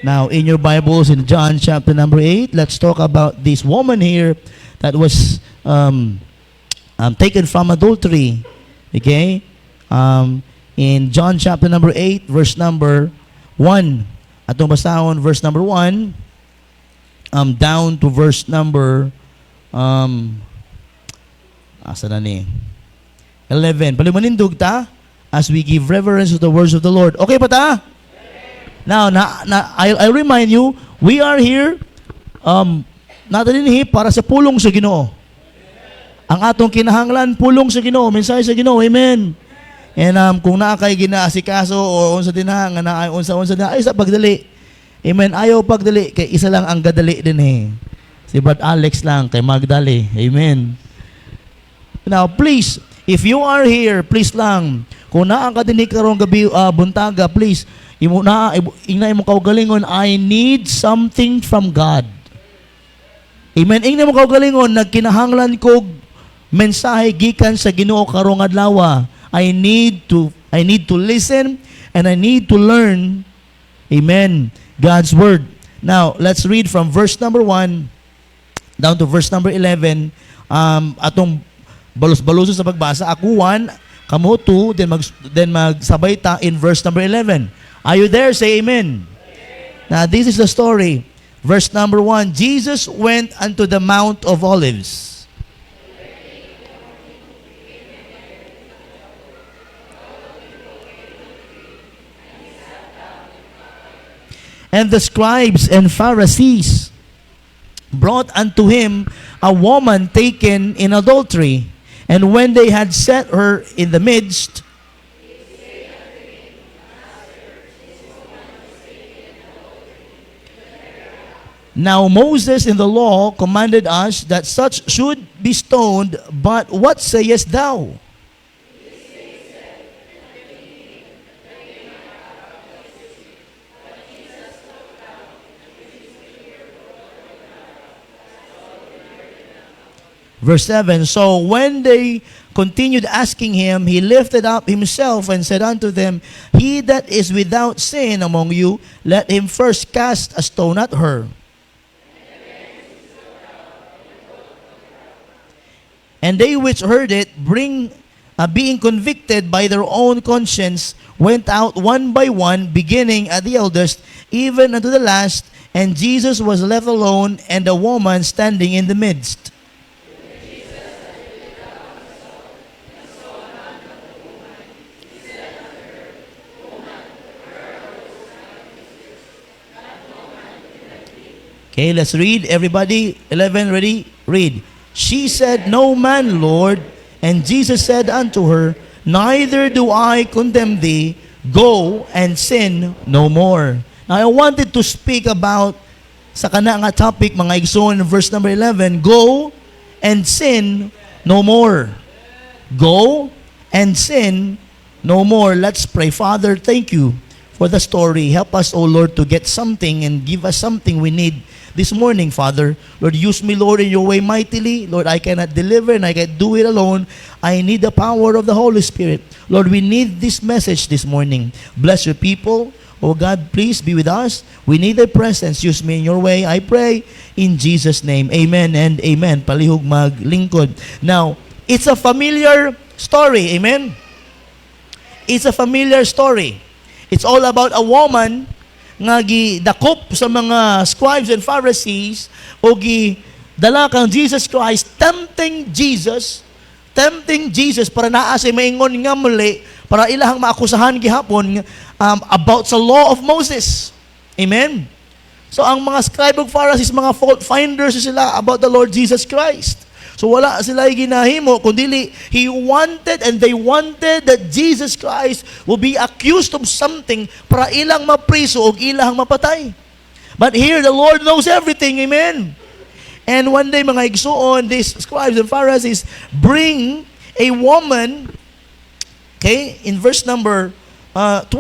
Now, in your Bibles, in John chapter number 8, let's talk about this woman here that was taken from adultery. Okay? In John chapter number 8, verse number 1. Atong basahon, verse number 1, down to verse number, asa na ni? 11. Palimanindog ta as we give reverence to the words of the Lord. Okay pa ta? Now, I'll remind you, we are here, natin para sa pulong sa Ginoo. Ang atong kinahanglan, pulong sa Ginoo, mensahe sa Ginoo, amen. And kung naa kay ginaasikaso o unsa dinha nga naa unsa na ay sa pagdali. Amen. Ayaw pagdali kay isa lang ang gadali din Si Brad Alex lang kay magdali. Amen. Now, please, if you are here, please lang, kung naa ka dinhi karong gabi buntaga, please, ingna mo kaugalingon, I need something from God. Amen. Ingna mo kaugalingon, nagkinahanglan ko mensahe gikan sa Ginoo karong adlaw. I need to listen and I need to learn, amen, God's word. Now, let's read from verse number 1 down to verse number 11. Atong balos-baloso sa pagbasa. Ako 1, kamo 2, then magsabay ta in verse number 11. Are you there? Say amen. Now, this is the story. Verse number 1, Jesus went unto the Mount of Olives. And the scribes and Pharisees brought unto him a woman taken in adultery. And when they had set her in the midst, now Moses in the law commanded us that such should be stoned, but what sayest thou? Verse 7, so when they continued asking him, he lifted up himself and said unto them, he that is without sin among you, let him first cast a stone at her. And they which heard it, being convicted by their own conscience, went out one by one, beginning at the eldest, even unto the last, and Jesus was left alone, and a woman standing in the midst. Okay, let's read. Everybody, 11, ready? Read. She said, no man, Lord. And Jesus said unto her, neither do I condemn thee. Go and sin no more. Now, I wanted to speak about sa kana nga topic, mga igsoon, in verse number 11, go and sin no more. Go and sin no more. Let's pray. Father, thank you for the story. Help us, O Lord, to get something and give us something we need this morning, Father. Lord, use me, Lord, in your way mightily. Lord, I cannot deliver and I can't do it alone. I need the power of the Holy Spirit. Lord, we need this message this morning. Bless your people. Oh God, please be with us. We need thy presence. Use me in your way. I pray in Jesus' name. Amen and amen. Palihog maglingkod. Now, it's a familiar story. Amen? It's a familiar story. It's all about a woman nga gidakop sa mga scribes and Pharisees o gidala kang Jesus Christ, tempting Jesus para naa sa maingon nga muli para ilahang maakusahan gihapon about sa law of Moses. Amen. So ang mga scribe and Pharisees, mga fault finders sila about the Lord Jesus Christ. So wala sila ginahimo kundi they wanted that Jesus Christ will be accused of something para ilang mapriso o ilang mapatay. But here the Lord knows everything. Amen. And one day mga igsoon, these scribes and Pharisees bring a woman, okay, in verse number 2,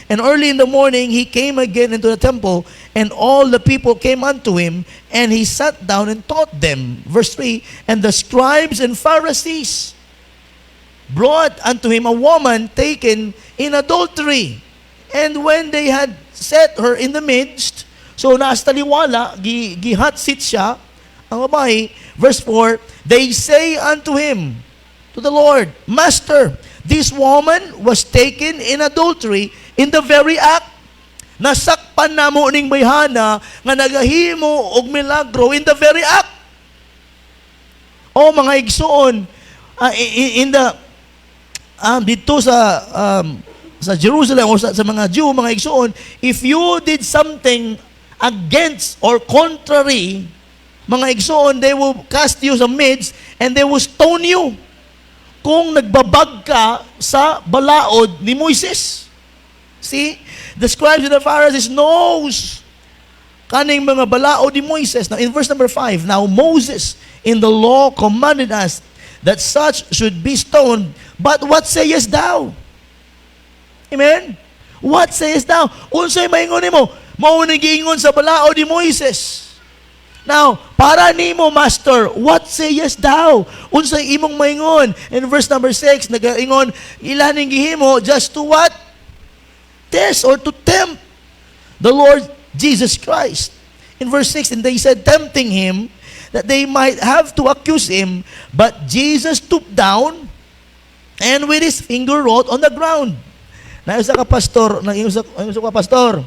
and early in the morning he came again into the temple, and all the people came unto him, and he sat down and taught them. Verse 3, and the scribes and Pharisees brought unto him a woman taken in adultery. And when they had set her in the midst. So nasa taliwala, gi-hot seat siya, ang babae. Verse 4, they say unto him, to the Lord, Master, this woman was taken in adultery in the very act. Nasakpan na mo ning bayhana nga nagahimo og milagro in the very act. O mga igsoon, in the dito sa Jerusalem o sa mga Jew, mga igsoon, if you did something against or contrary, mga igsoon, they will cast you sa midst and they will stone you kung nagbabag ka sa balaod ni Moises. See? The scribes and the Pharisees knows kaning mga balaod ni Moises. Now, in verse number 5, now Moses in the law commanded us that such should be stoned. But what sayest thou? Amen? What sayest thou? Unsay maingon nimo? Mao ni giingon sa balaod ni Moises. Now, para nimo, Master, what sayest thou? Unsay imong maingon? In verse number 6, nagaingon, ilaning gihimo just to what? Test or to tempt the Lord Jesus Christ. In verse 6, and they said, tempting him, that they might have to accuse him, but Jesus stooped down and with his finger wrote on the ground. Naiusa ka, pastor, pastor,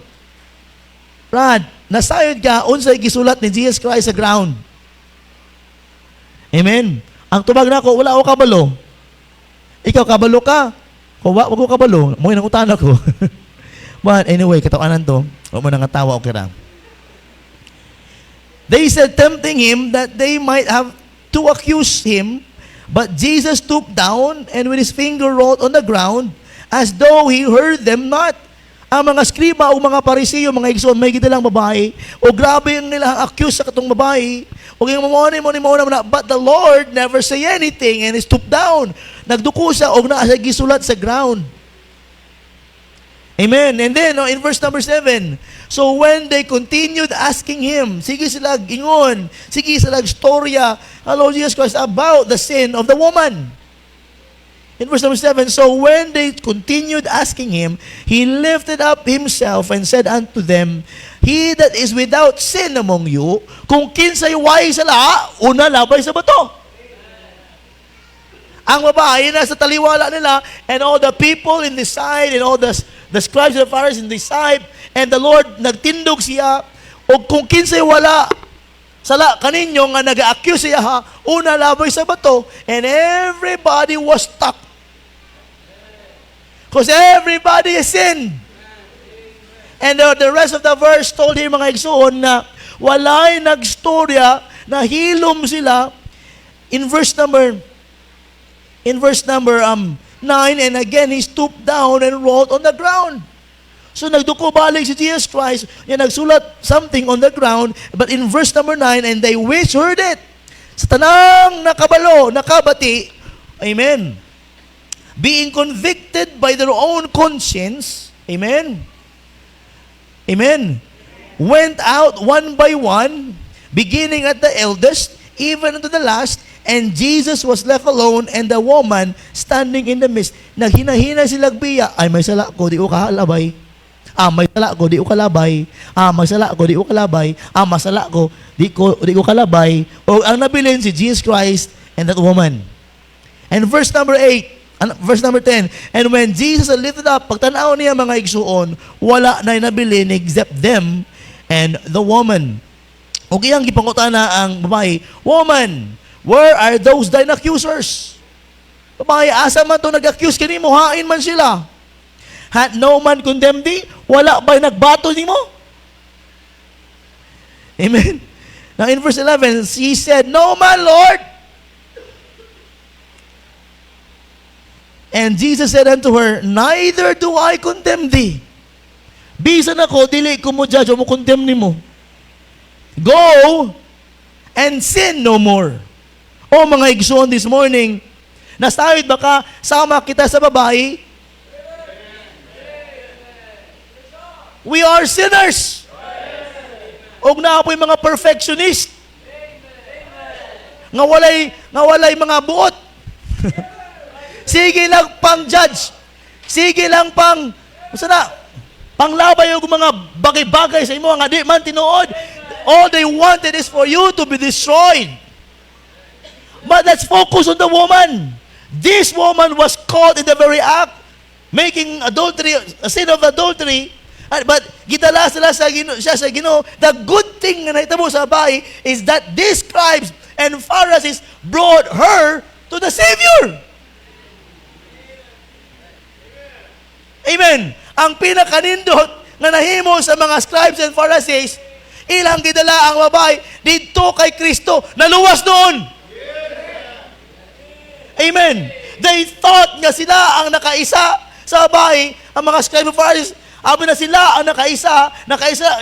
Brad, nasayod ka, unsay gisulat ni Jesus Christ sa ground. Amen. Ang tubag na ko, wala ako kabalo. Ikaw, kabalo ka. Kung wag ko kabalo, mo yung utana ko. But anyway, katawanan to, huwag mo nang tawa, okay lang. They said, tempting him, that they might have to accuse him, but Jesus stooped down and with his finger wrote on the ground, as though he heard them not. Ang mga skriba o mga parisiyo, mga igsoon, may gitalang babae, o grabe yung nilang accuse sa katong babae, o yung mo na, but the Lord never say anything and he stooped down. Nagduko siya o na siya gisulat sa ground. Amen. And then, in verse number 7, so when they continued asking him, sige sila gingon, sige sila storya, hello Jesus Christ, about the sin of the woman. In verse number 7, so when they continued asking him, he lifted up himself and said unto them, he that is without sin among you, kung kinsay way sala, una labay sa bato. Ang babae na sa taliwala nila, and all the people in this side, and all the scribes and the Pharisees in this side, and the Lord nagtindog siya, o kung kinsay wala, sala kaninyo nga nag-accuse siya ha, una labay sa bato, and everybody was stuck. Because everybody has sinned. And the rest of the verse told him, mga igsoon, na walay nagstorya, na hilom sila, in verse number 9, and again, he stooped down and wrote on the ground. So, nagduko balik si Jesus Christ, yan nagsulat something on the ground, but in verse number 9, and they which heard it, sa tanang nakabalo, nakabati, amen, being convicted by their own conscience, amen, amen, went out one by one, beginning at the eldest, even unto the last, and Jesus was left alone, and the woman standing in the midst. Naghinahina sila biya, ay may sala ko, di ko kahalabay. May sala ko, di ko kalabay. May sala ko, di ko kalabay. Masala ko, di ko kalabay. O ang nabilin si Jesus Christ and that woman. And verse number 10, and when Jesus lifted up, pagtanaw niya mga igsuon, wala na nabilin except them and the woman. O kiyang gipangutana ang babae, woman, where are those thine accusers? Babae, asa man to nag-accuse kanimo, hain man sila. Had no man condemned thee? Wala ba'y nagbato nimo? Amen. Now in verse 11, he said, no man, Lord. And Jesus said unto her, neither do I condemn thee. Bisan ako, dili ko mo judge o mo condemn nimo. Go and sin no more. O mga igsoon this morning, nasayod ba ka, sama kita sa babae? We are sinners. Og na po'y mga perfectionist. Nga walay mga buot. Sige lang pang judge. Sige lang panglabay og mga bagay-bagay sa imo nga di man tinuod. All they wanted is for you to be destroyed. But let's focus on the woman. This woman was caught in the very act, making adultery, a sin of adultery. But gitala sila siya sa Ginoo. The good thing na nahitabo sa bahay is that these scribes and Pharisees brought her to the Savior. Amen. Ang pinakanindot nga nahimo sa mga scribes and Pharisees, ilang gidala ang babae dito kay Kristo, naluwas doon. Amen. They thought nga sila ang nakaisa sa babae, ang mga scribes and Pharisees, abi na sila ang nakaisa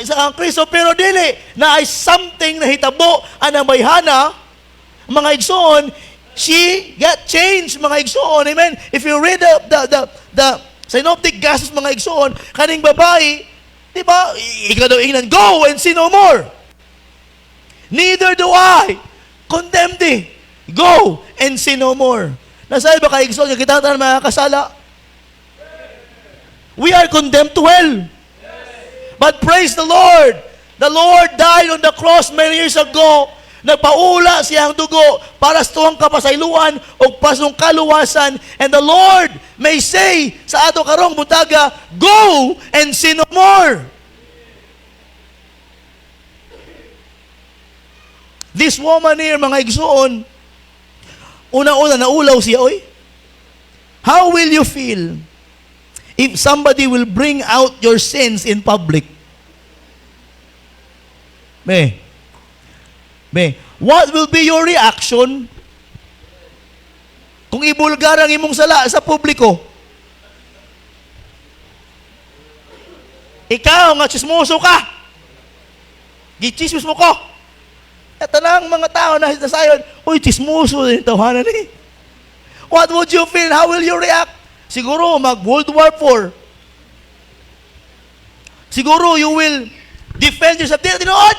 isa ang Kristo, pero dili na ay something na hitabo anang bayhana, mga igsoon, she got changed, mga igsoon. Amen. If you read the synoptic gospels, mga igsoon, kaning babae, di ba, ikaw daw ingnan, go and sin no more. Neither do I condemn thee. Go and sin no more. Nasa iba kay igsoon, kita tayo mga kasala. We are condemned to hell. But praise the Lord. The Lord died on the cross many years ago. Nagpaula siyang dugo para sa tuwang kapasayloan o pasong kaluwasan. And the Lord may say sa ato karong butaga, go and sin no more. This woman here, mga igsoon, una-una naulaw siya, oy. How will you feel if somebody will bring out your sins in public? What will be your reaction kung ibulgar ang imong sala sa publiko? Ikaw nga chismoso ka. Gichismis mo ko. At tanang mga tao na sayon, uy, chismoso din tawanan eh. What would you feel? How will you react? Siguro mag-World War IV. Siguro you will defend yourself. Tinood?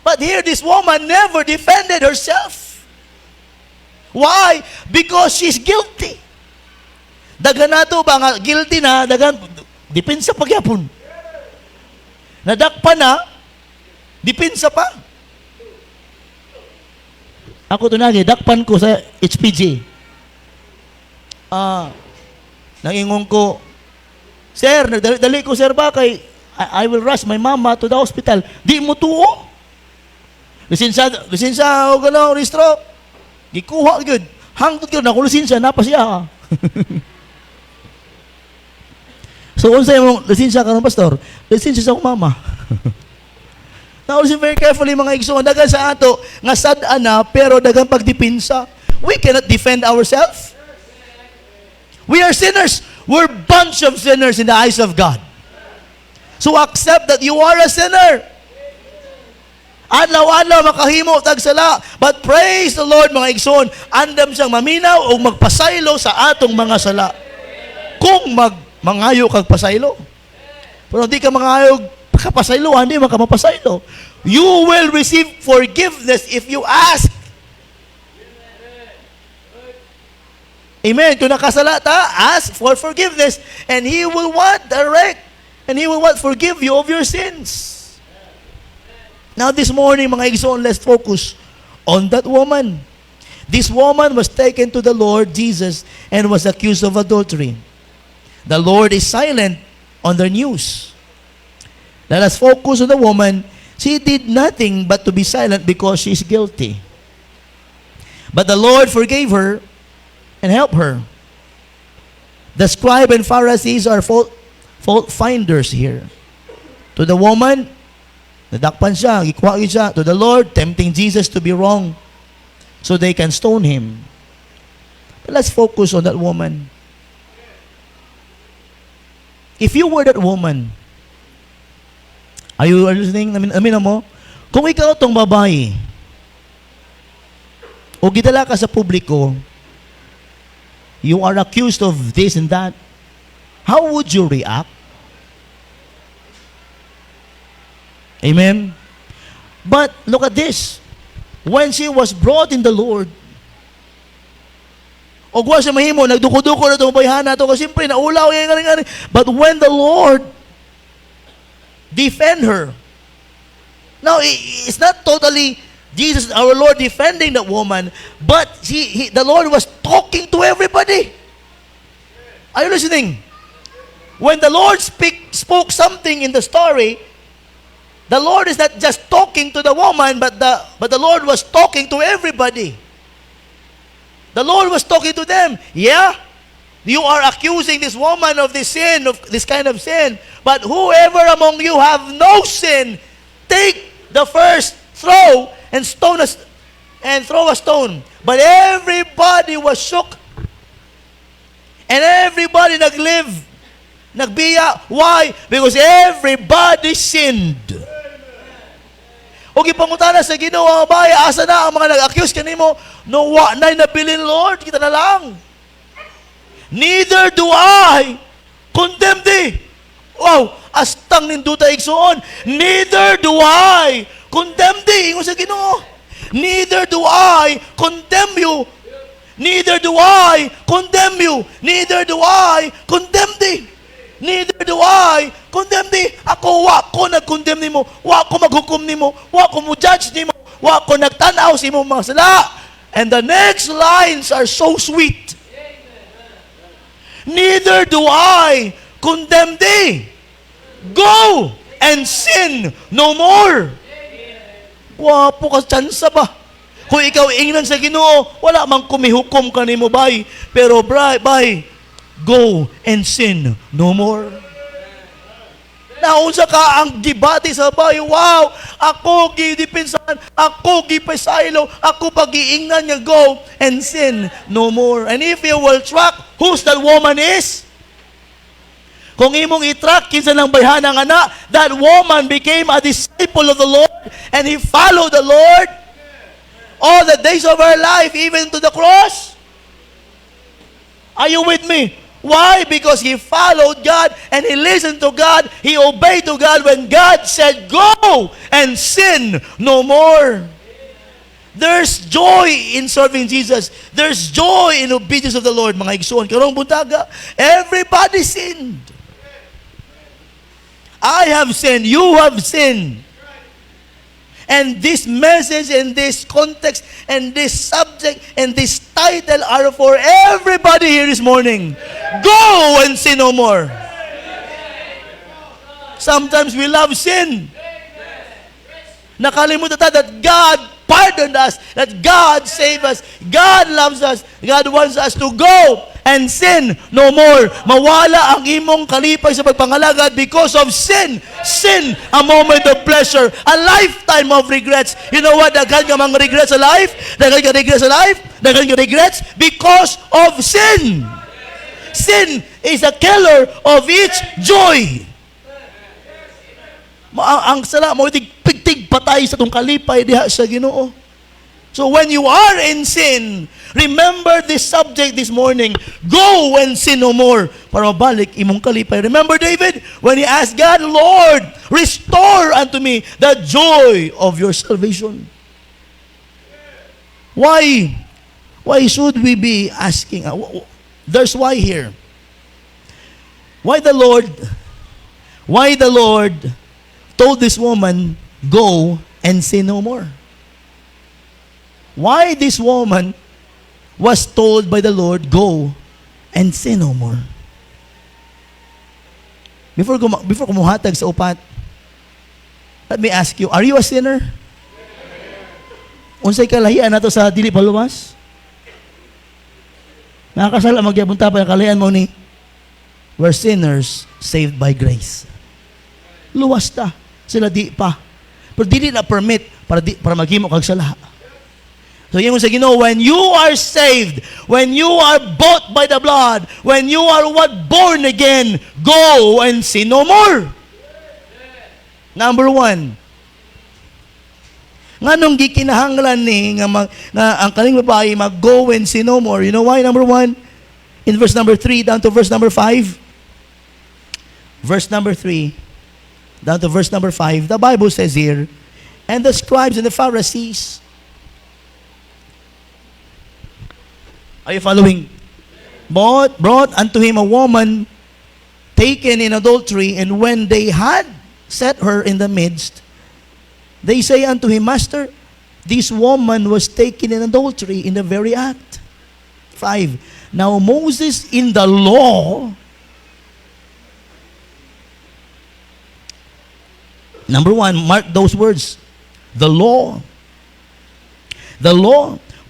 But here, this woman never defended herself. Why? Because she's guilty. Daghan na ito ba nga guilty na, daghan, depensa pagyapon. Nadakpa na, depensa pa. Ako ito dakpan ko sa HPG. Nangingon ko, sir, nagdali ko sir ba kay I will rush my mama to the hospital. Di mo tuo. Lisensya o gano'ng restro. Gikuha yun. Hangtod yun. Ako lisensya, napasya. So, unsay mong lisensya ka ng pastor? Lisensya sa akong mama. Now, listen very carefully, mga igsoon. Dagan sa ato, nga sad-a na, pero dagang pagdipinsa. We cannot defend ourselves. We are sinners. We're bunch of sinners in the eyes of God. So, accept that you are a sinner. Adlaw-adlaw makahimo tagsala. But praise the Lord, mga igsoon, andam siyang maminaw o magpasaylo sa atong mga sala. Kung mangayo kag pasaylo. Pero di ka mangayo kapasaylo, hindi man ka mapasaylo. You will receive forgiveness if you ask. Amen. Kung nakasala ta, ask for forgiveness and He will what? Direct. And He will what? Forgive you of your sins. Now this morning, mga igsoon, let's focus on that woman. This woman was taken to the Lord Jesus and was accused of adultery. The Lord is silent on the news. Let us focus on the woman. She did nothing but to be silent because she is guilty. But the Lord forgave her and helped her. The scribe and Pharisees are fault finders here. To the woman, nadakpan siya, gikuha siya. To the Lord, tempting Jesus to be wrong so they can stone Him. But let's focus on that woman. If you were that woman, are you listening? Amin mo? Kung ikaw tong babae, o gidala ka sa publiko, you are accused of this and that, how would you react? Amen? But look at this. When she was brought in the Lord, o gwa siya mahimo, nagduko-duko na itong bayhan na ito, kasi siyempre naulaw yan. But when the Lord defend her. Now, it's not totally Jesus, our Lord, defending that woman, but the Lord was talking to everybody. Are you listening? When the Lord spoke something in the story, the Lord is not just talking to the woman, but the Lord was talking to everybody. The Lord was talking to them. Yeah, you are accusing this woman of this sin, of this kind of sin. But whoever among you have no sin, take the first throw and throw a stone. But everybody was shook. And everybody nagbiya. Why? Because everybody sinned. O gipangutana sa Ginoo ang babae, asa na ang mga nag-accuse kanimo? No, wa na'y nabilin, Lord, kita na lang. Neither do I condemn thee. Wow, astang ninduta igsoon. Neither do I condemn thee. Ingon sa Ginoo. Neither do I condemn you. Neither do I condemn you. Neither do I condemn thee. Neither do I condemn thee. Ako, wa ko nag-condemn nimo. Wa ko maghukom nimo. Wa ko mo-judge nimo. Wa ko nagtanaw sa imong mga sala. And the next lines are so sweet. Neither do I condemn thee. Go and sin no more. Wapo ka tsansa ba? Kung ikaw ingnan sa Ginoo, wala mang kumihukom ka nimo bay. Pero bay, go and sin no more. Naunsa ka ang debate sa bay, wow, ako gidepensahan, ako gipasaylo, ako pag-iingnan niya, go and sin no more. And if you will track who's that woman is, kung imong i-track kinsa nang bayhanang ana, that woman became a disciple of the Lord and he followed the Lord all the days of her life, even to the cross. Are you with me? Why? Because he followed God and he listened to God. He obeyed to God when God said, go and sin no more. There's joy in serving Jesus. There's joy in obedience of the Lord. Mga igsoon, karong buntaga, everybody sinned. I have sinned. You have sinned. And this message and this context and this subject and this title are for everybody here this morning. Go and sin no more. Sometimes we love sin. Nakalimutan tayo that God pardoned us, that God saved us, God loves us, God wants us to go and sin no more. Mawala ang imong kalipay sa pagpangalagad because of sin. Sin, a moment of pleasure, a lifetime of regrets. You know what? Daghan ka mga regrets sa life? Daghan ka regrets sa life? Daghan ka regrets because of sin. Sin is a killer of each joy. Ang sala mo tig patay sa tong kalipay diha sa Ginoo. So when you are in sin, remember this subject this morning. Go and sin no more. Para mabalik imong kalipay. Remember David when he asked God, Lord, restore unto me the joy of your salvation. Why? Why should we be asking? There's why here. Why the Lord told this woman, go and sin no more? Why this woman was told by the Lord, go and sin no more? Before kumuhatag sa upat, let me ask you, are you a sinner? Unsay kalahian nato sa dili paluwas? Nakakasala magyabon ta pa kalahian mo ni, we're sinners saved by grace. Luwas ta. Sila di pa. Pero dili na permit para maghimo kag sala. So yung sa Ginoo, when you are saved, when you are bought by the blood, when you are born again, go and sin no more. Number 1. Nganong gikinahanglan ni nga ang kaning babae mag-go and sin no more? You know why? Number 1, in verse number 3 down to verse number 5. Verse number 3 down to verse number 5, the Bible says here, and the scribes and the Pharisees, are you following? Brought unto him a woman taken in adultery, and when they had set her in the midst, they say unto him, Master, this woman was taken in adultery in the very act. 5. Now Moses in the law, number 1, mark those words. The law.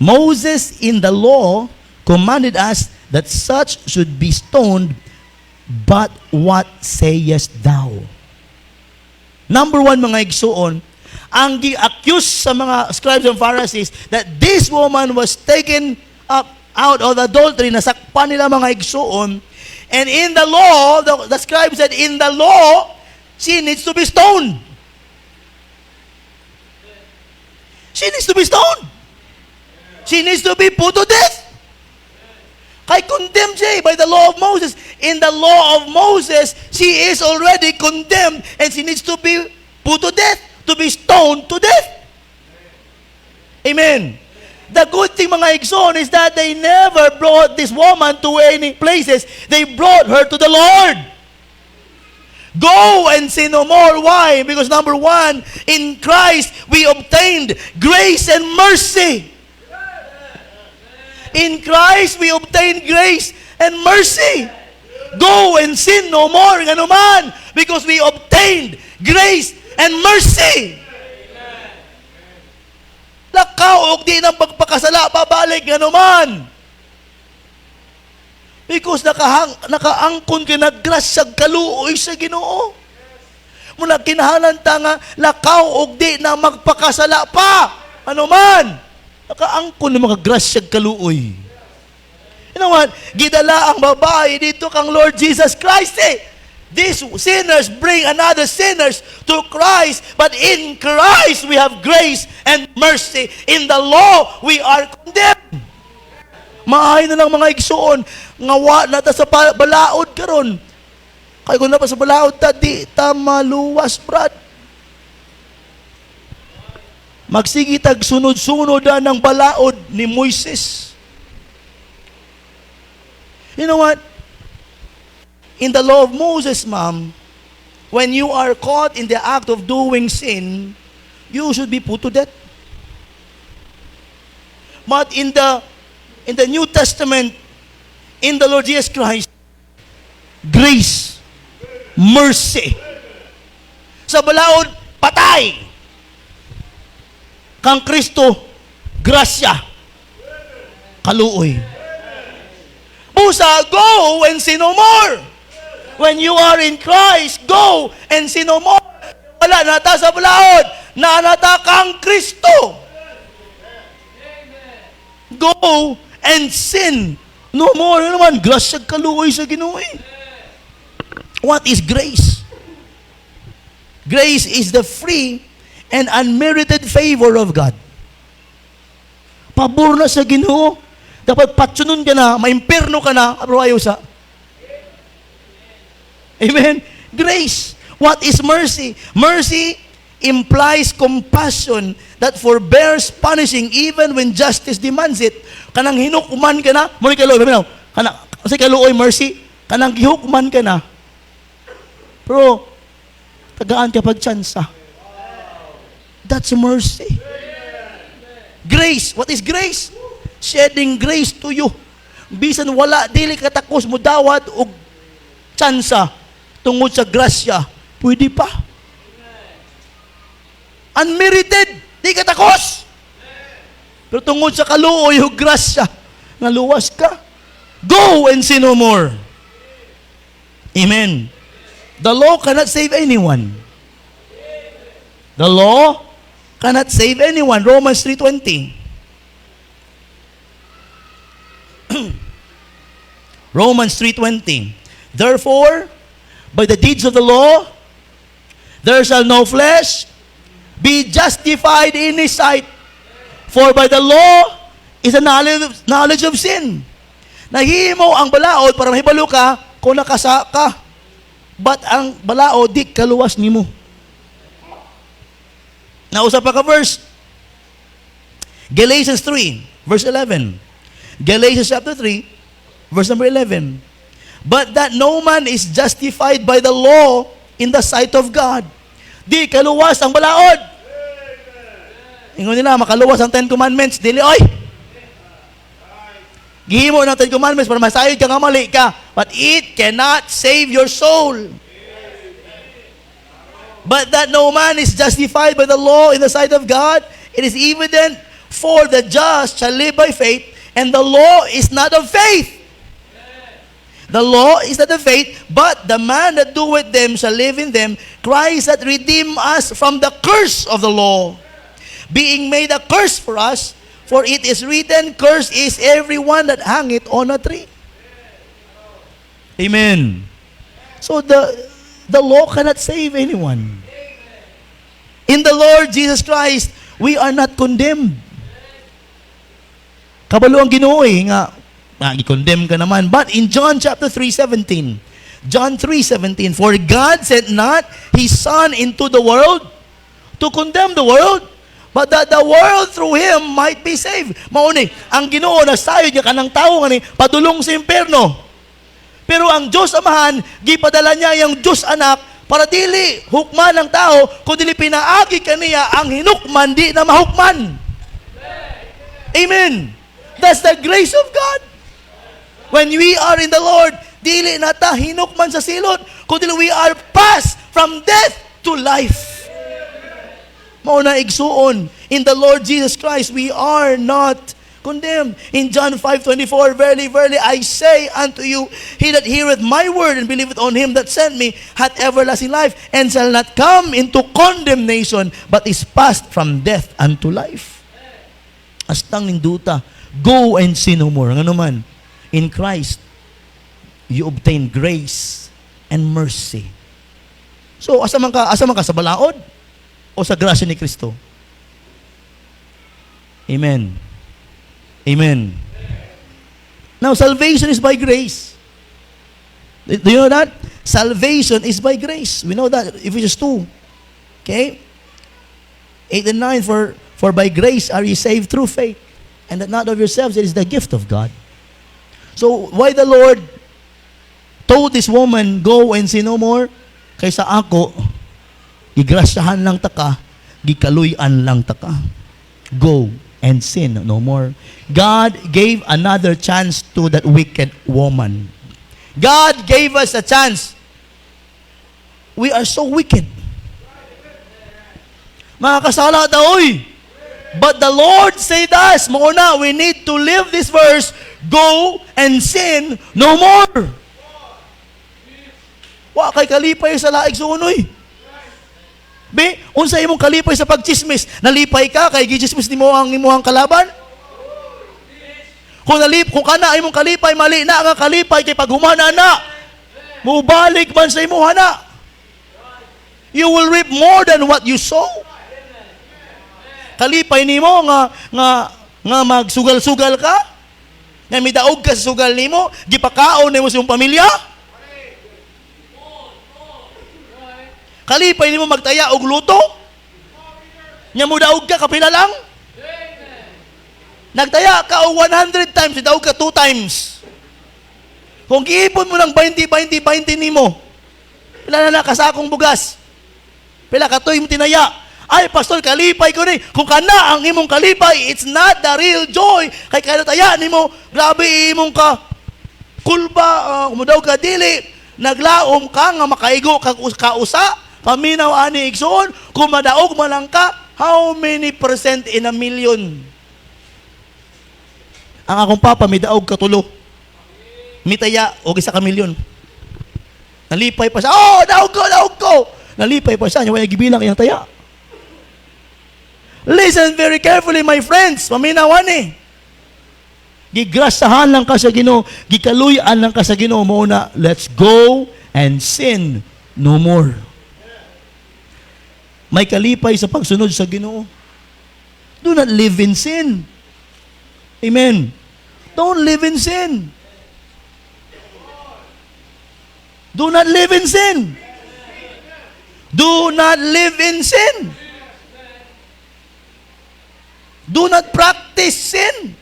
Moses in the law commanded us that such should be stoned, but what sayest thou? Number 1, mga igsuon, ang gi-accuse sa mga scribes and Pharisees that this woman was taken up out of adultery, nasakpan nila mga igsuon, and in the law, the scribe said, in the law, she needs to be stoned. She needs to be stoned. She needs to be put to death. Kay condemned siya by the law of Moses. In the law of Moses, she is already condemned and she needs to be put to death, to be stoned to death. Amen. The good thing, mga igsoon, is that they never brought this woman to any places. They brought her to the Lord. Go and sin no more. Why? Because number 1, in Christ, we obtained grace and mercy. In Christ, we obtain grace and mercy. Go and sin no more, ganuman, because we obtained grace and mercy. Lakaw og di nang pagpakasala, pabalik, ganuman. Because nakaangkon ka na grasyag kaluoy sa Ginoo. Muna kinahanglan ta nga lakaw og di na magpakasala pa. Ano man? Nakaangkon ng mga grasyag kaluoy. You know what? Gidala ang babae dito kang Lord Jesus Christ eh. These sinners bring another sinners to Christ, but in Christ we have grace and mercy. In the law, we are condemned. Maahay na lang mga igsuon, ngawa na ta sa balaod karon. Kaya kung na pa sa balaod ta, di ta maluwas, brad. Magsigitag sunod-sunod ng balaod ni Moises. You know what? In the law of Moses, ma'am, when you are caught in the act of doing sin, you should be put to death. But in the New Testament, in the Lord Jesus Christ, grace, mercy. Sa balaod, patay. Kang Kristo, grasya, kaluoy. Busa, go and sin no more. When you are in Christ, go and sin no more. Wala nata sa balaod, nanata kang Kristo. Go and sin no more. Ano naman, grasya kaluoy sa Ginoo. What is grace? Grace is the free and unmerited favor of God. Pabor na sa Ginoo. Dapat patsunon ka na, maimpirno ka na, pero ayaw sa. Amen? Grace. What is mercy? Mercy implies compassion that forbears punishing even when justice demands it. Kanang hinukman ka na, muli kaluoy, kasi kaluoy mercy, kanang gihukman ka na, pero tagaan ka pagtsansa. That's mercy. Grace. What is grace? Shedding grace to you. Bisan wala, dili katakos mo dawat og tsansa tungod sa grasya. Pwede pa. Unmerited. Di katakos. Pero tungod sa kaluoy o grasya, naluwas ka. Go and sin no more. Amen. The law cannot save anyone. The law cannot save anyone. Romans 3:20. Romans 3:20. Therefore, by the deeds of the law, there shall no flesh be justified in his sight. For by the law is a knowledge of sin. Nahimo ang balaod para mahibalo ka kung nakasa ka. But ang balaod di kaluwas nimo. Nausa pa ka verse. Galatians 3, verse 11. Galatians chapter 3, verse number 11. But that no man is justified by the law in the sight of God. di kaluwas ang balaod. Ingon nila, makaluwas ang 10 Commandments, dili, oy! Gihimo ng 10 Commandments para masayod ka nga mali ka. But it cannot save your soul. But that no man is justified by the law in the sight of God, it is evident, for the just shall live by faith, and the law is not of faith. The law is not of faith, but the man that doeth them shall live in them. Christ hath redeemed us from the curse of the law, being made a curse for us, for it is written, cursed is everyone that hangeth on a tree. Amen. So the law cannot save anyone. In the Lord Jesus Christ, we are not condemned. Kabalo ang Ginoo nga i-condemn ka naman. But in John chapter 3:17, John 3:17, for God sent not His Son into the world to condemn the world, but that the world through Him might be saved. Mauni, ang Ginoo nasayod niya kanang tawo ngani padulong sa impierno. Pero ang Diyos Amahan, gipadala niya yung Diyos Anak para dili hukman ng tao, kundi pinaagi kaniya ang hinukman di na mahukman. Amen. That's the grace of God. When we are in the Lord, dili nata hinukman sa silot, kundi we are passed from death to life. Mao na igsuon, in the Lord Jesus Christ, we are not condemned. In John 5:24, verily, verily, I say unto you, he that heareth my word and believeth on him that sent me hath everlasting life, and shall not come into condemnation, but is passed from death unto life. Astang ninduta, go and sin no more. Nga naman, in Christ, you obtain grace and mercy. So, asa man ka sa balaod o sa grasya ni Kristo? Amen. Amen. Now, salvation is by grace. Do you know that? Salvation is by grace. We know that. Ephesians 2. Okay? 8 and 9, for by grace are ye saved through faith, and that not of yourselves, it is the gift of God. So, why the Lord told this woman, go and sin no more, kaysa ako, gigrasyahan lang taka, gikaluyan lang taka. Go and sin no more. God gave another chance to that wicked woman. God gave us a chance. We are so wicked. Mga kasala daoy. But the Lord said us, mauna, we need to live this verse, go and sin no more. Wa kay kalipay sa laig sunoy. Be, unsa imong kalipay sa pagchismis? Nalipay ka kay gichismis nimo ang imong kalaban? Kung kana imong kalipay, mali na nga kalipay kay paghumana na. Mubalik man sa imong hana. You will reap more than what you sow. Kalipay nimo nga magsugal-sugal ka, nga midaog ka sa sugal nimo, gipakaon nimo sa imong pamilya. Kalipay nimo magtaya og luto? Nya mo daog ka kapila lang? Nagtaya ka og 100 times, daog ka 2 times. Kung giipon mo ng 20 nimo, pila na kasakong bugas? Pila ka toy mo tinaya? Ay, pastor, kalipay ko ni. Kung kana ang imong kalipay, it's not the real joy. Kay kada taya nimo, grabe imong ka kulba, umudaw ka dili, naglaom ka nga makaigo ka usa. Paminaw ani igsoon, kung madaog man lang ka, how many percent in a million? Ang akong papa, midaog ka tulo. Mitaya, og isa ka milyon. Nalipay pa siya, daog ko! Nalipay pa siya, wala gibilang iyang taya. Listen very carefully, my friends. Paminaw ani. Gigrasahan lang ka sa Ginoo, gikaluyan lang ka sa Ginoo, muna, let's go and sin no more. May kalipay sa pagsunod sa Ginoo. Do not live in sin. Amen. Don't live in sin. Do not live in sin. Do not live in sin. Do not practice sin.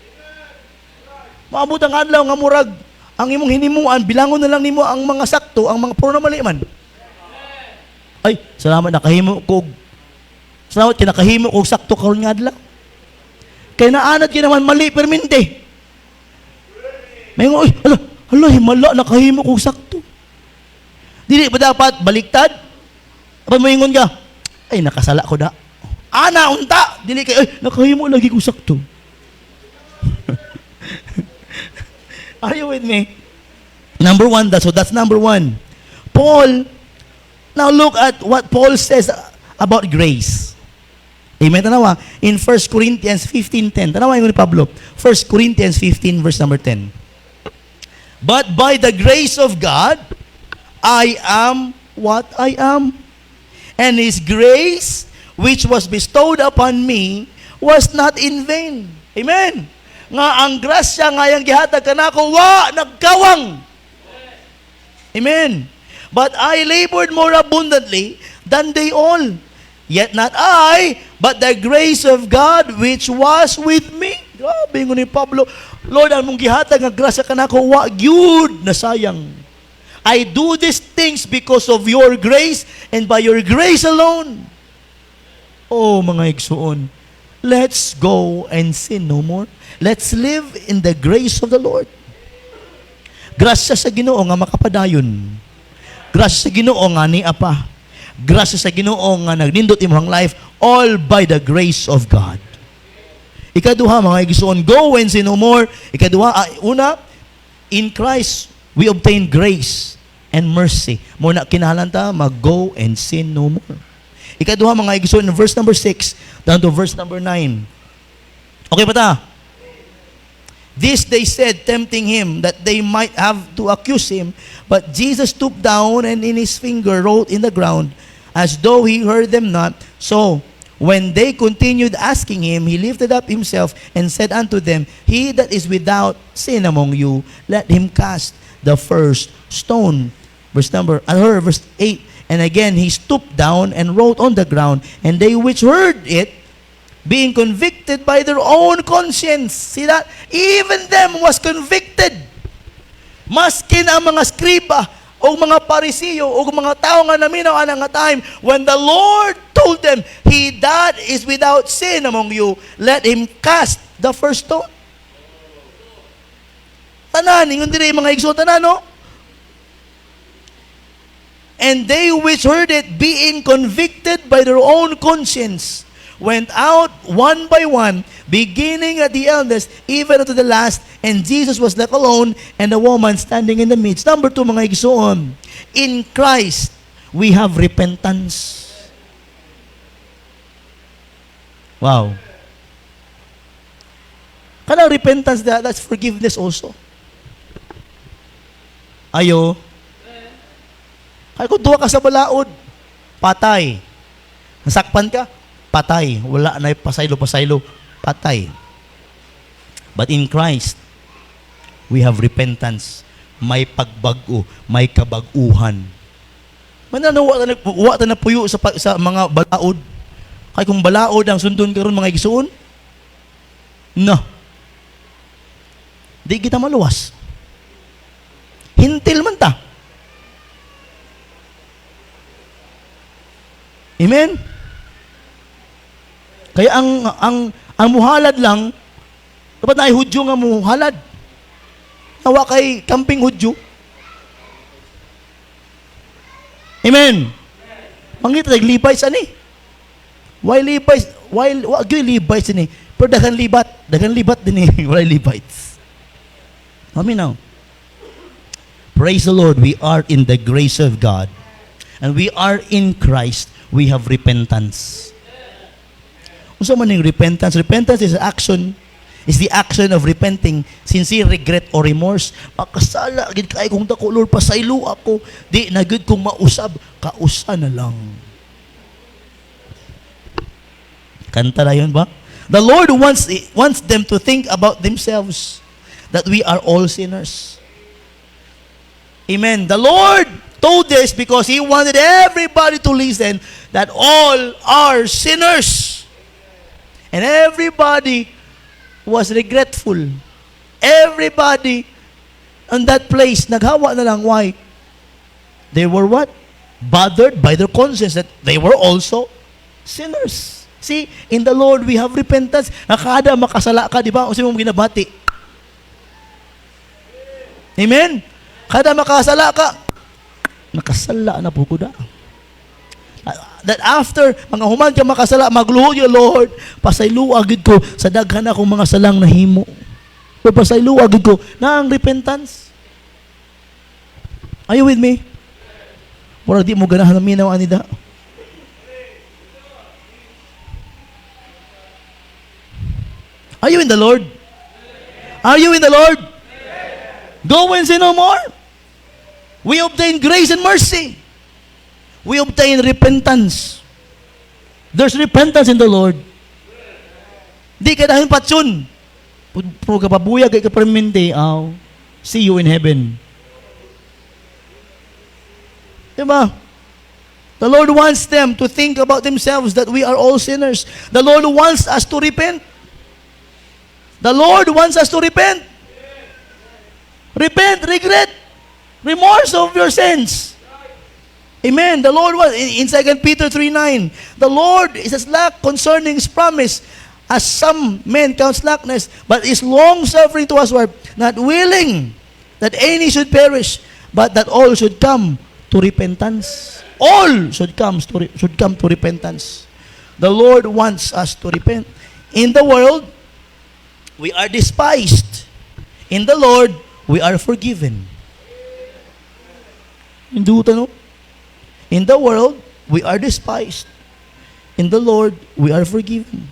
Maabot ang adlaw nga murag ang imong hinimuan, bilangon na lang nimo ang mga sakto, ang mga puro na mali man. Ay, salamat nakahimo ko. Salamat kinakahimo ko sakto karon nga adlaw. Kay naanad ki naman mali permente. May nga, ay, hala, himala nakahimo ko sakto. Dili ba dapat baliktad? Apa moingon ka? Ay, nakasala ko da. Ana unta, dili kay ay, nakahimo lagi ko sakto. Are you with me? Number one, that's number one. Paul, now look at what Paul says about grace. Amen. Tanawa, in 1 Corinthians 15:10. Tanawa yung ni Pablo. 1 Corinthians 15 verse number 10. But by the grace of God, I am what I am. And His grace, which was bestowed upon me, was not in vain. Amen. Nga ang grasya nga yang gihatag kanako wa nagkawang. Amen. But I labored more abundantly than they all. Yet not I, but the grace of God which was with me. Grabe ngo ni Pablo. Lord, ang mong gihatag nga grasya kanako wa gyud na sayang. I do these things because of your grace and by your grace alone. Oh, mga igsuon. Let's go and sin no more. Let's live in the grace of the Lord. Grasya sa Ginoo nga makapadayon. Grasya sa Ginoo nga niapa. Grasya sa Ginoo nga nagnindot imong life all by the grace of God. Ikaduha, mga igsuon, go and sin no more. Ikaduha, una, in Christ we obtain grace and mercy. Muna kinahanglan ta mag-go and sin no more. Ikaduha, mga igsuon, in verse number 6 down to verse number 9. Okay pa ta? This they said, tempting him, that they might have to accuse him. But Jesus stooped down and in his finger wrote in the ground, as though he heard them not. So, when they continued asking him, he lifted up himself and said unto them, He that is without sin among you, let him cast the first stone. Verse 8. And again he stooped down and wrote on the ground, and they which heard it, being convicted by their own conscience. See that? Even them was convicted. Maskin ang mga skriba o mga parisiyo o mga tao nga naminaw anang nga time, when the Lord told them, He that is without sin among you, let him cast the first stone. Tanan, ingon diri mga igsoon tanan, no? And they which heard it, being convicted by their own conscience, went out one by one, beginning at the eldest, even unto the last, and Jesus was left alone, and the woman standing in the midst. Number 2, mga igsoon, in Christ, we have repentance. Wow. Kanang repentance, that's forgiveness also. Ayo. Kaya kung duwa ka sa balaod, patay. Nasakpan ka, patay. Wala na pasaylo, patay. But in Christ, we have repentance. May pagbago, may kabaguhan. Mananawa na puyo sa mga balaod. Kaya kung balaod ang sundon karon mga igsuon, no. Di kita maluwas. Hintil man ta. Amen? Kaya ang muhalad lang, dapat na ay Hudyo nga muhalad. Nawa kay kamping Hudyo. Amen? Mangita, naglibays ani. Why libays? Why libays ani? Pero dagan libat din eh. Why libays? Amen now. Praise the Lord, we are in the grace of God. And we are in Christ. We have repentance. Unsa man ning repentance? Repentance is action. Is the action of repenting, sincere regret or remorse. Makasala gid kay kung dako Lord, pasaylo ako. Di na gud kong mausab, kausa na lang. Kanta na yun ba? The Lord wants them to think about themselves, that we are all sinners. Amen. The Lord told this because He wanted everybody to listen that all are sinners. And everybody was regretful. Everybody on that place, naghawa na lang. Why? They were what? bothered by their conscience that they were also sinners. See, in the Lord we have repentance. Nakada makasala ka, di ba? O sino mong ginabati? Amen? Kada makasala ka, nakasala na po ko da. That after, mga human ka makasala, magluhod yung Lord, pasayluagid ko sa daghan akong mga salang nahimo. So pasayluagid ko na ang repentance. Are you with me? Mura di mo ganahan ng minaw anida. Are you in the Lord? Are you in the Lord? Go and sin no more. We obtain grace and mercy. We obtain repentance. There's repentance in the Lord. Di ka dahil patsun. Puro ka pabuya, kay ka permente, see you in heaven. Diba? The Lord wants them to think about themselves that we are all sinners. The Lord wants us to repent. The Lord wants us to repent. Repent, regret, remorse of your sins. Amen. The Lord was, in 2 Peter 3:9, the Lord is as slack concerning his promise, as some men count slackness, but is long-suffering to us, not willing that any should perish, but that all should come to repentance. All should come to repentance. The Lord wants us to repent. In the world, we are despised. In the Lord, we are forgiven. Hindi no? In the world, we are despised. In the Lord, we are forgiven.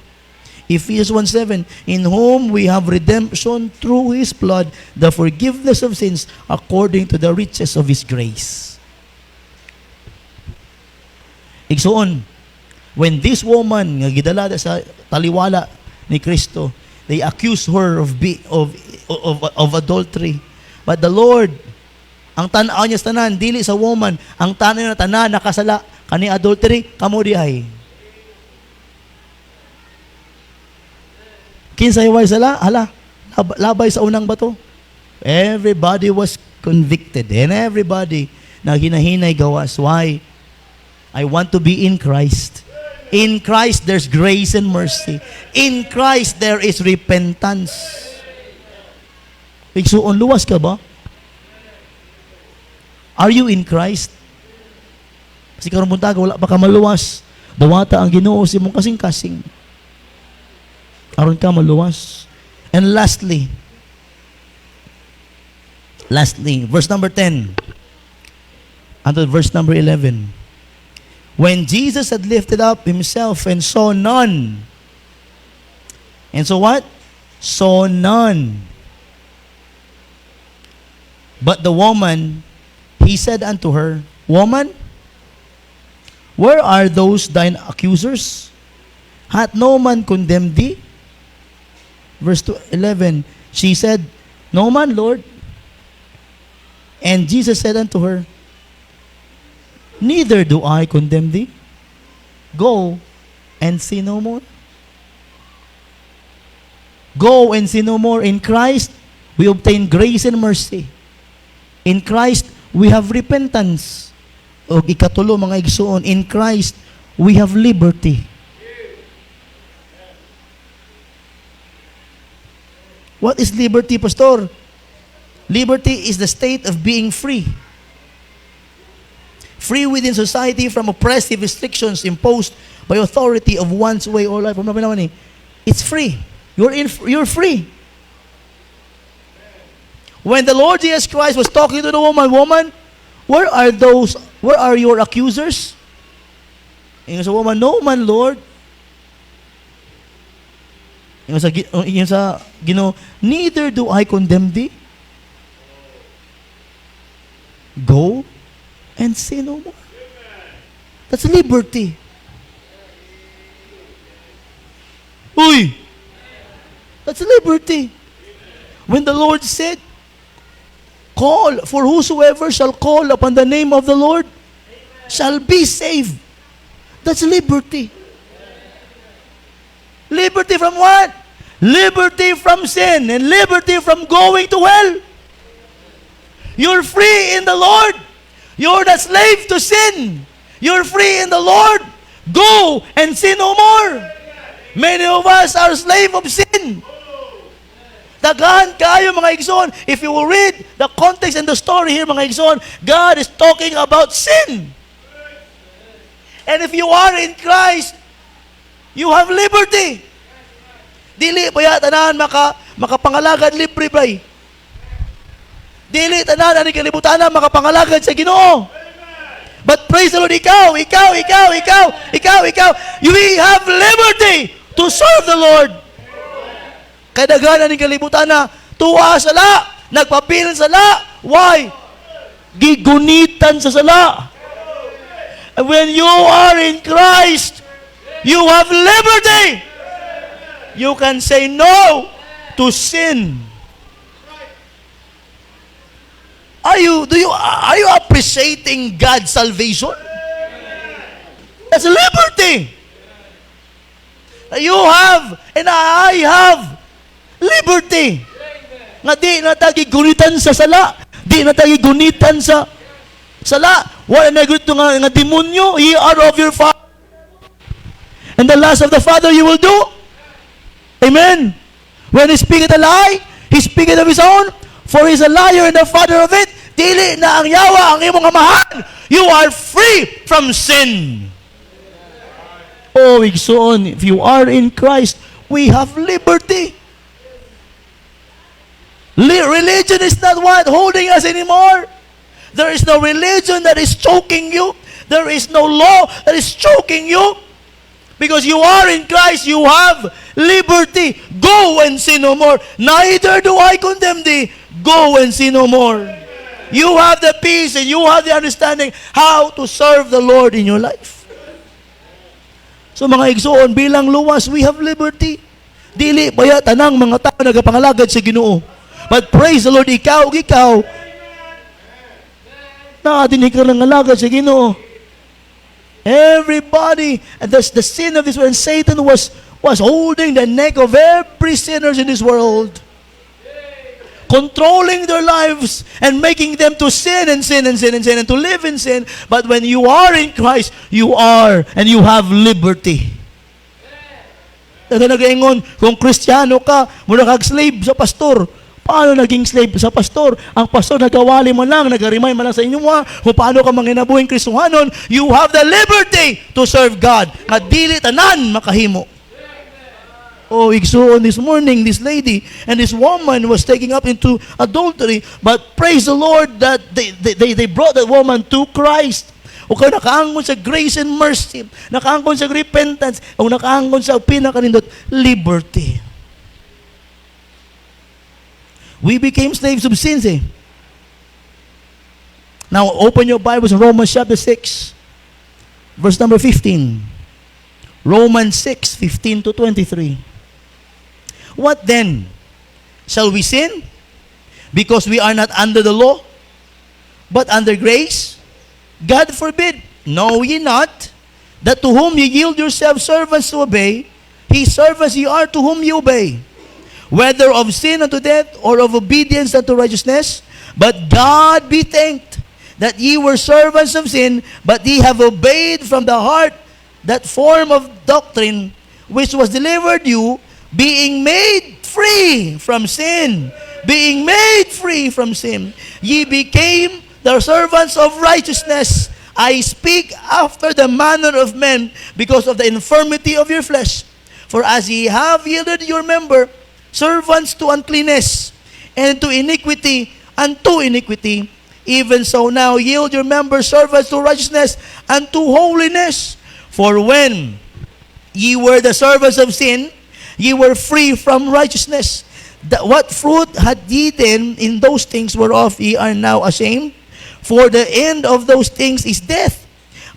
Ephesians 1:7, in whom we have redemption through His blood, the forgiveness of sins according to the riches of His grace. Igsoon, when this woman nga gidala sa taliwala ni Kristo, they accused her of adultery. But the Lord, ang tanaw niya sa tanan, dili sa woman, ang tanaw niya na tanan, nakasala, kani adultery, kamo dihay. Kinsay way sala, labay sa unang bato. Everybody was convicted, and everybody na hinahinay gawas. Why? I want to be in Christ. In Christ, there's grace and mercy. In Christ, there is repentance. Igsuon, luwas ka ba? Are you in Christ? Kasi karon buntaga, wala pa ka maluwas. Dawata ang Ginoo si mong kasing-kasing. Aron ka maluwas. And lastly, verse number 10 until verse number 11. When Jesus had lifted up himself and saw none. And so what? Saw none. But the woman, he said unto her, Woman, where are those thine accusers? Hath no man condemned thee? Verse 11, she said, No man, Lord. And Jesus said unto her, Neither do I condemn thee. Go and sin no more. Go and sin no more. In Christ, we obtain grace and mercy. In Christ, we have repentance. O ikatulo, mga igsuon, in Christ, we have liberty. What is liberty, Pastor? Liberty is the state of being free. Free within society from oppressive restrictions imposed by authority of one's way or life. It's free. You're free. When the Lord Jesus Christ was talking to the woman, where are your accusers? Yung sa woman, no man, Lord. Yung sa Ginoo, neither do I condemn thee. Go and sin no more. That's liberty. Uy! That's liberty. When the Lord said, Call, for whosoever shall call upon the name of the Lord shall be saved. That's liberty. Liberty from what? Liberty from sin and liberty from going to hell. You're free in the Lord. You're not slave to sin. You're free in the Lord. Go and sin no more. Many of us are slave of sin. Daghan kayo mga igsoon. If you will read the context and the story here mga igsoon, God is talking about sin. And if you are in Christ, you have liberty. Dili pa yatanan makapangalagad libre bay. Dili tanan ani kalibutan makapangalagad sa Ginoo. But praise the Lord, ikaw, we have liberty to serve the Lord. Kadaghanan ni kalibutan na tuwa sala, nagpapilan sala. Why? Gigunitan sa sala. And when you are in Christ, you have liberty. You can say no to sin. Are you appreciating God's salvation? That's liberty. You have and I have liberty. Nga di na tagi gunitan sa sala. Di na tagi gunitan sa sala. Wala na gusto nga demonyo. Ye are of your father. And the lust of the father you will do. Amen. When he speaketh a lie, he speaketh of his own. For he is a liar and the father of it. Dili na ang yawa ang imong amahan. You are free from sin. Oh, igsoon, if you are in Christ, we have liberty. Religion is not what holding us anymore. There is no religion that is choking you. There is no law that is choking you. Because you are in Christ, you have liberty. Go and sin no more. Neither do I condemn thee. Go and sin no more. You have the peace and you have the understanding how to serve the Lord in your life. So mga igsoon, bilang luwas, we have liberty. Dili baya tanang mga tao nagapangalagad sa Ginoo. But praise the Lord, ikaw, nakadinig ka ng alagad sa Ginoo. Everybody, and that's the sin of this world. And Satan was holding the neck of every sinners in this world, controlling their lives and making them to sin and to live in sin. But when you are in Christ, you are and you have liberty. Ito nag-ingon, kung Kristiyano ka, muna kag-slave sa pastor. Paano naging slave sa pastor? Ang pastor nagawali mo lang, nagarimay mo lang sa inyo kung paano ka manginabuhing Kristohanon. You have the liberty to serve God. Nga dili tanan makahimo. Oh, igsoon this morning, this lady and this woman was taken up into adultery. But praise the Lord that they brought that woman to Christ. O kaya nakaangon sa grace and mercy, nakaangon sa repentance, o nakaangon sa pinakanindot, liberty. We became slaves of sins Now, open your Bibles in Romans chapter 6, verse number 15. Romans 6, 15 to 23. What then? Shall we sin? Because we are not under the law, but under grace? God forbid. Know ye not, that to whom ye yield yourselves servants to obey, his servants ye are to whom ye obey, whether of sin unto death, or of obedience unto righteousness. But God be thanked, that ye were servants of sin, but ye have obeyed from the heart that form of doctrine, which was delivered you, being made free from sin. Being made free from sin, ye became the servants of righteousness. I speak after the manner of men, because of the infirmity of your flesh. For as ye have yielded your member servants to uncleanness, and to iniquity, unto iniquity, even so now yield your members servants to righteousness, and to holiness. For when ye were the servants of sin, ye were free from righteousness. What fruit had ye then in those things whereof ye are now ashamed? For the end of those things is death.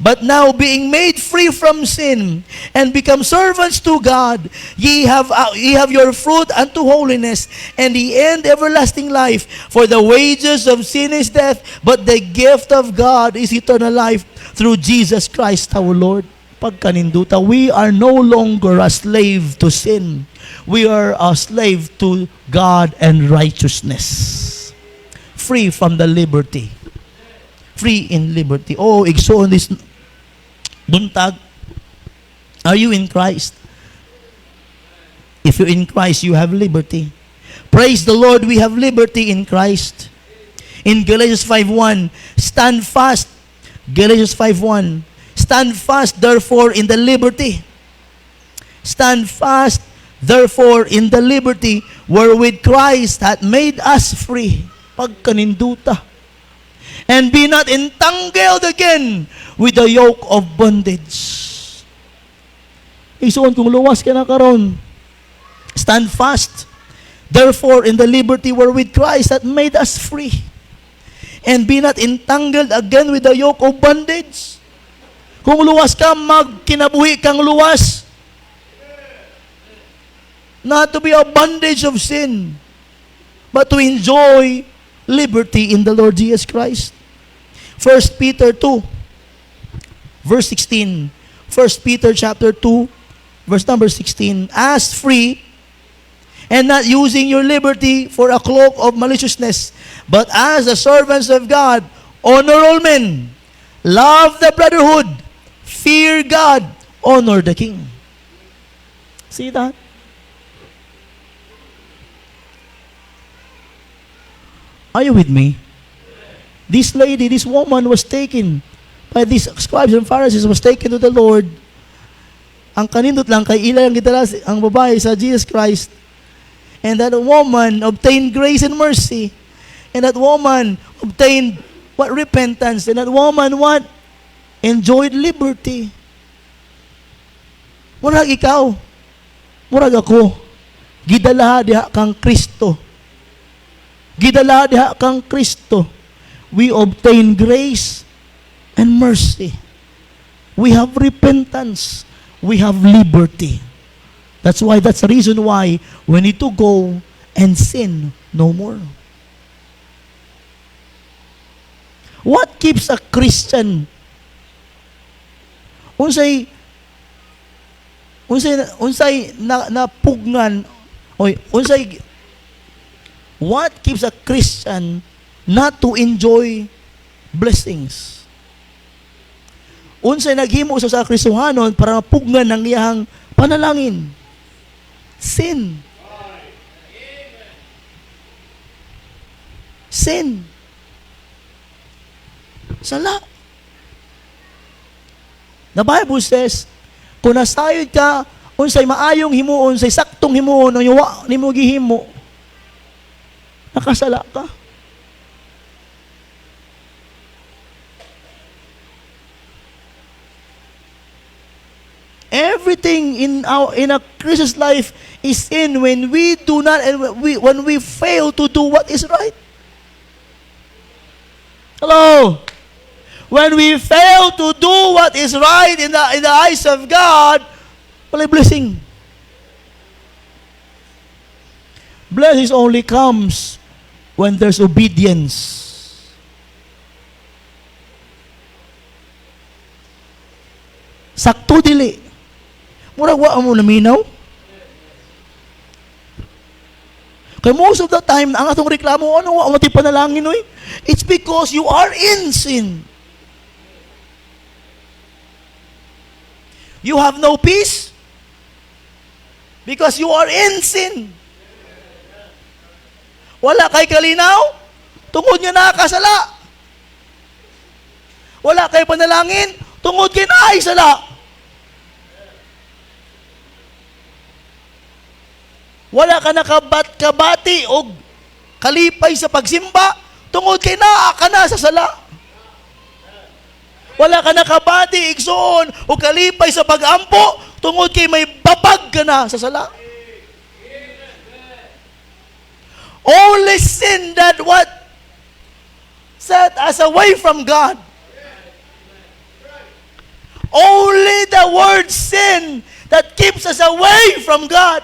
But now being made free from sin, and become servants to God, ye have your fruit unto holiness, and the end everlasting life. For the wages of sin is death, but the gift of God is eternal life through Jesus Christ our Lord. Pagkaninduta, we are no longer a slave to sin. We are a slave to God and righteousness. Free from the liberty. free in liberty. Oh, igsoon this buntag. Are you in Christ? If you're in Christ, you have liberty. Praise the Lord, we have liberty in Christ. In Galatians 5:1, stand fast. Galatians 5:1, stand fast therefore in the liberty. Stand fast therefore in the liberty wherewith Christ hath made us free. Pagkaninduta. And be not entangled again with the yoke of bondage. Isuon kung luwas ka na karon. Stand fast therefore in the liberty wherewith Christ hath made us free. And be not entangled again with the yoke of bondage. Kung luwas ka, magkinabuhi kang luwas. Not to be a bondage of sin, but to enjoy liberty in the Lord Jesus Christ. 1 Peter 2, verse 16. 1 Peter chapter 2, verse number 16. As free, and not using your liberty for a cloak of maliciousness, but as the servants of God, honor all men, love the brotherhood, fear God, honor the king. See that? Are you with me? This lady, this woman was taken by these scribes and Pharisees, was taken to the Lord. Ang kanindot lang kay ilang gitala ang babae sa Jesus Christ. And that woman obtained grace and mercy. And that woman obtained what? Repentance. And that woman what? Enjoyed liberty. Murag ikaw, murag ako, gidala diha kang Kristo. Gidala diha kang Kristo. We obtain grace and mercy. We have repentance. We have liberty. That's the reason why we need to go and sin no more. What keeps a Christian? Unsay napugnan, what keeps a Christian not to enjoy blessings? Unsay naghimo sa Kristohanon para mapugnan ng iyang panalangin? Sin. Sin. Sala. The Bible says, kung nasayod ka, unsay maayong himuon, unsay saktong himuon, ang yuwa ni mo gihimo, nakasala ka. Everything in a Christian's life is sin when we do not and when we fail to do what is right. Hello. When we fail to do what is right in the eyes of God, wala blessing. Blessings only comes when there's obedience. Sakto dili. Murag wa mo naminaw. Kaya most of the time, ang atong reklamo, ano wa mati panalangin oy? It's because you are in sin. You have no peace because you are in sin. Wala kay kalinaw, tungod nga nakasala. Wala kay panalangin, tungod kay naisala. Wala ka nakabati o kalipay sa pagsimba, tungod kay naa ka na sa sala. Wala ka nakabati, igsoon, o kalipay sa pag-ampo, tungod kay may babag ka na sa sala. Only sin that what set us away from God. Only the word sin that keeps us away from God.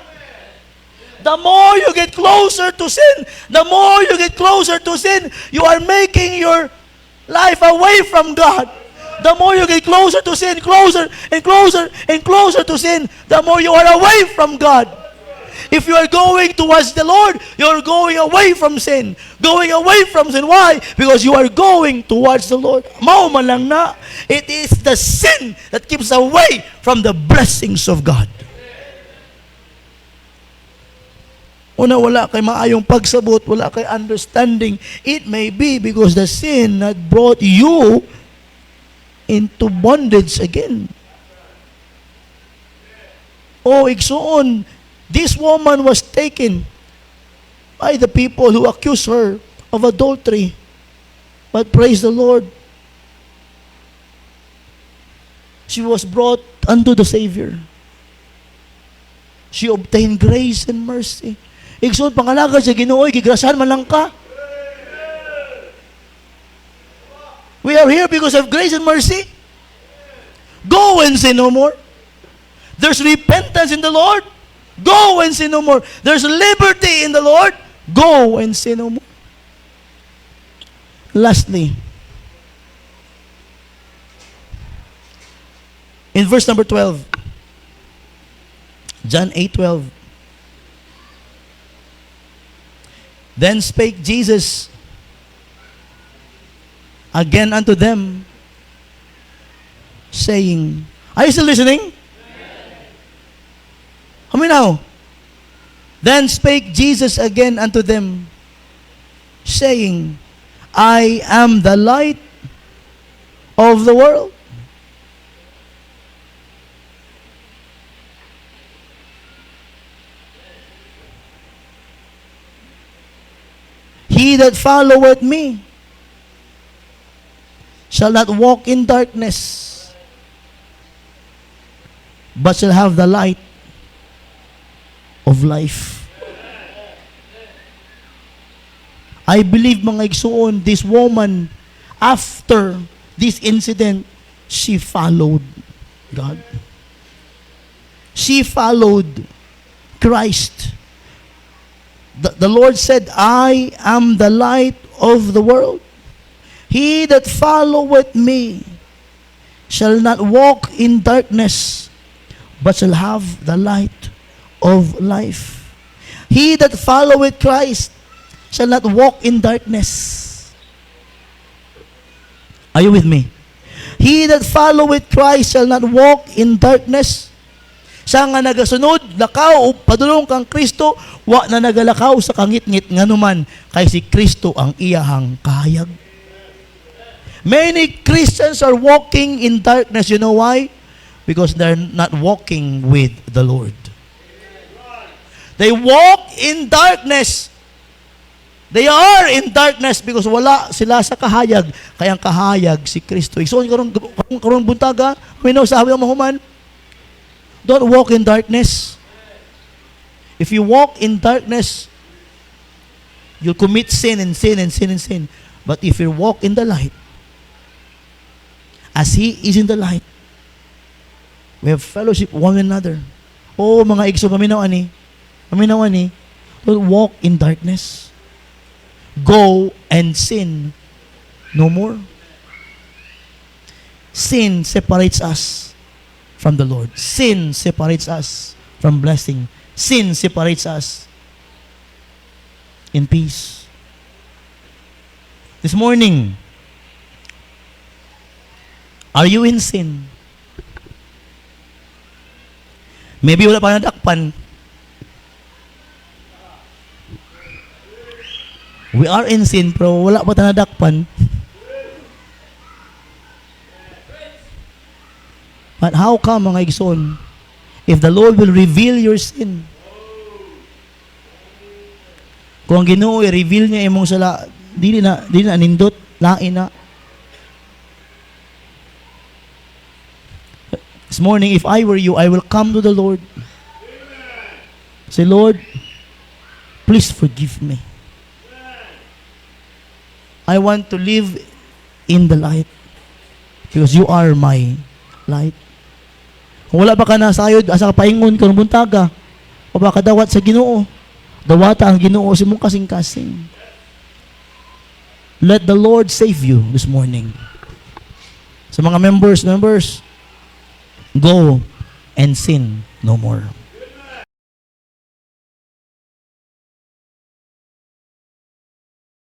The more you get closer to sin, the more you get closer to sin, you are making your life away from God. The more you get closer to sin, closer and closer and closer to sin, the more you are away from God. If you are going towards the Lord, you're going away from sin. Going away from sin. Why? Because you are going towards the Lord. Mao man lang na. It is the sin that keeps away from the blessings of God. Una, wala kay maayong pagsabot, wala kay understanding. It may be because the sin that brought you into bondage again. Oh, igsoon, this woman was taken by the people who accused her of adultery. But praise the Lord, she was brought unto the Savior. She obtained grace and mercy. Igsoon, pangalagad sa Ginoo, gigrasahan man lang ka. We are here because of grace and mercy. Go and sin no more. There's repentance in the Lord. Go and sin no more. There's liberty in the Lord. Go and sin no more. Lastly, in verse number 12, John 8:12. Then spake Jesus again unto them, saying, are you still listening? How many now? Then spake Jesus again unto them, saying, I am the light of the world. He that followeth me shall not walk in darkness, but shall have the light of life. I believe, mga igsoon, this woman, after this incident, she followed God. She followed Christ. The Lord said, I am the light of the world. He that followeth me shall not walk in darkness, but shall have the light of life. He that followeth Christ shall not walk in darkness. Are you with me? He that followeth Christ shall not walk in darkness. Sa nga nagasunod, lakaw o padulong kang Kristo, wa na nagalakaw sa kangit-ngit nga naman, kay si Kristo ang iyahang kahayag. Many Christians are walking in darkness. You know why? Because they're not walking with the Lord. They walk in darkness. They are in darkness because wala sila sa kahayag. Kaya ang kahayag si Kristo. So, karong buntaga, minaw sabi ang mahuman, don't walk in darkness. If you walk in darkness, you'll commit sin and sin and sin and sin. But if you walk in the light, as He is in the light, we have fellowship one another. Oh, mga igso, paminawan ni, don't walk in darkness. Go and sin no more. Sin separates us from the Lord. Sin separates us from blessing. Sin separates us in peace. This morning, are you in sin? Maybe wala pa nadakpan. We are in sin, pero wala pa nadakpan. But how come, mga igsoon, if the Lord will reveal your sin? Kung ang Ginoo i-reveal niya imong sala, dili na nindot, lain na. This morning, if I were you, I will come to the Lord. Say, Lord, please forgive me. I want to live in the light because you are my light. Kung wala pa ka nasayod, asa ka paingon ka ng buntaga, o baka dawat sa Ginoo, dawata ang Ginoo sa mong kasing-kasing. Let the Lord save you this morning. Sa mga members, go and sin no more.